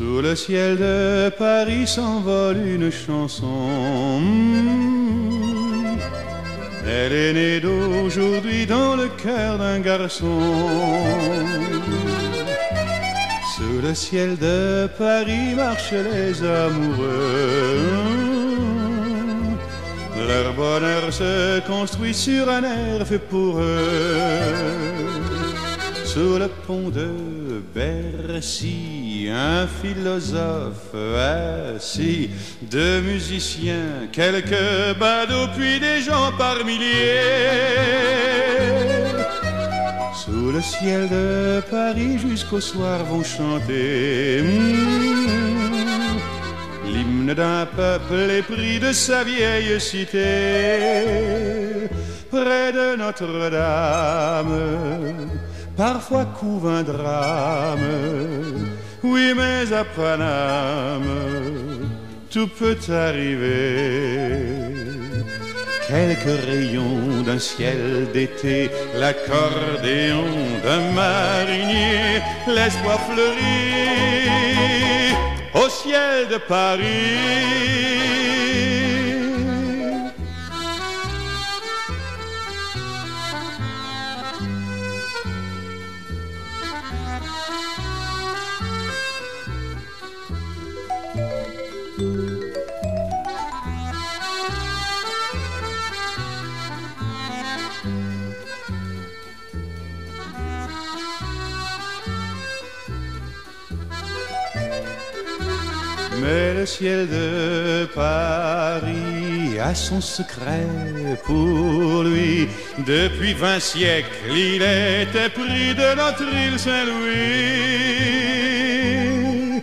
Sous le ciel de Paris s'envole une chanson. Elle est née d'aujourd'hui dans le cœur d'un garçon. Sous le ciel de Paris marchent les amoureux. Leur bonheur se construit sur un air fait pour eux. Sous le pont de Bercy, un philosophe assis, deux musiciens, quelques badauds, puis des gens par milliers. Sous le ciel de Paris jusqu'au soir vont chanter l'hymne d'un peuple épris de sa vieille cité. Près de Notre-Dame, parfois couve un drame. Oui, mais à Paname, tout peut arriver. Quelques rayons d'un ciel d'été, l'accordéon d'un marinier, l'espoir fleurit au ciel de Paris. Mais le ciel de Paris a son secret pour lui. Depuis 20 siècles, il était pris de notre île Saint-Louis.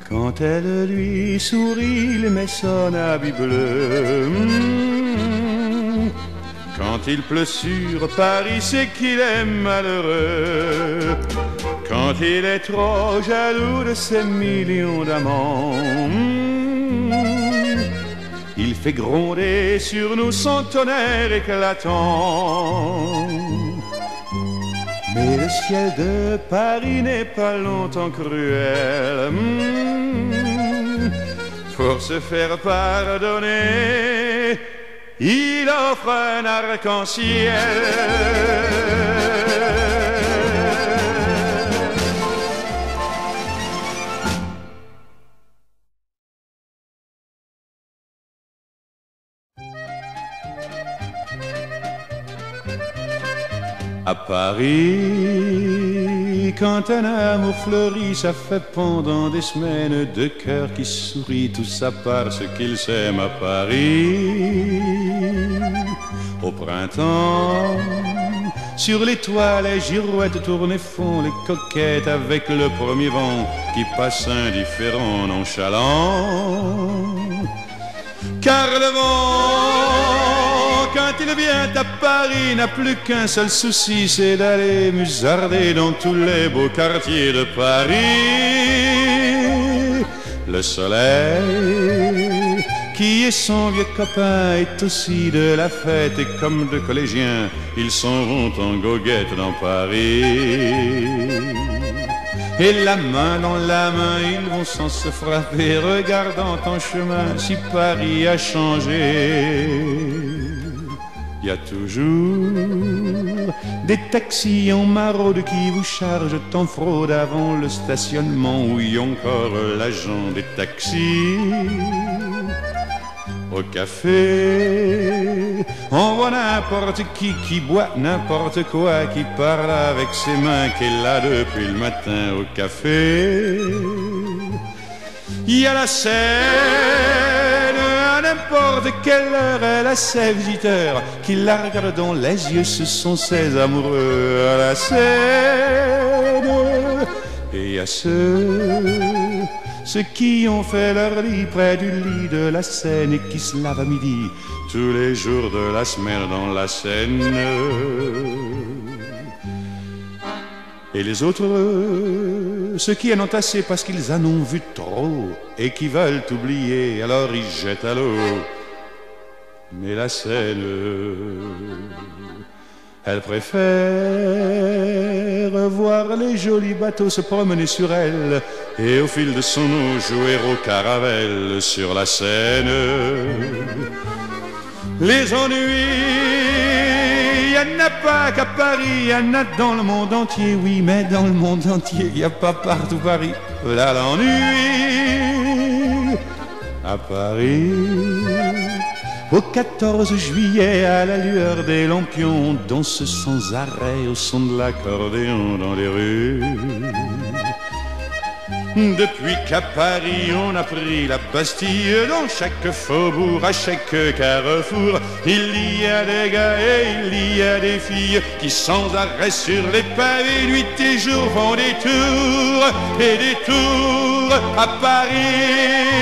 Quand elle lui sourit, il met son habit bleu. Quand il pleut sur Paris, c'est qu'il est malheureux. Quand il est trop jaloux de ses millions d'amants, il fait gronder sur nous son tonnerre éclatant. Mais le ciel de Paris n'est pas longtemps cruel. Pour se faire pardonner, il offre un arc-en-ciel. À Paris, quand un amour fleurit, ça fait pendant des semaines deux cœurs qui sourient, tout ça parce qu'ils s'aiment à Paris. Au printemps, sur les toits, les girouettes tournent et font les coquettes avec le premier vent qui passe indifférent, nonchalant. Car le vent, quand il vient à Paris, n'a plus qu'un seul souci, c'est d'aller musarder dans tous les beaux quartiers de Paris. Le soleil, qui est son vieux copain, est aussi de la fête, et comme deux collégiens, ils s'en vont en goguette dans Paris. Et la main dans la main, ils vont sans se frapper, regardant en chemin si Paris a changé. Il y a toujours des taxis en maraude qui vous chargent en fraude avant le stationnement. Oui, encore l'agent des taxis. Au café, on voit n'importe qui boit n'importe quoi, qui parle avec ses mains, qui est là depuis le matin au café. Il y a la scène, à n'importe quelle heure, elle a ses visiteurs qui la regardent dans les yeux, ce sont ses amoureux à la scène. Et il y a ceux qui ont fait leur lit près du lit de la Seine et qui se lavent à midi tous les jours de la semaine dans la Seine. Et les autres, ceux qui en ont assez parce qu'ils en ont vu trop et qui veulent oublier, alors ils jettent à l'eau. Mais la Seine, elle préfère voir les jolis bateaux se promener sur elle et au fil de son eau jouer au caravelle sur la Seine. Les ennuis, y en a pas qu'à Paris, y en a dans le monde entier, oui, mais dans le monde entier, y a pas partout Paris. Là l'ennui à Paris. Au 14 juillet, à la lueur des lampions, on danse sans arrêt au son de l'accordéon dans les rues. Depuis qu'à Paris on a pris la Bastille, dans chaque faubourg, à chaque carrefour, il y a des gars et il y a des filles qui sans arrêt sur les pavés, nuit et jour, font des tours et des tours à Paris.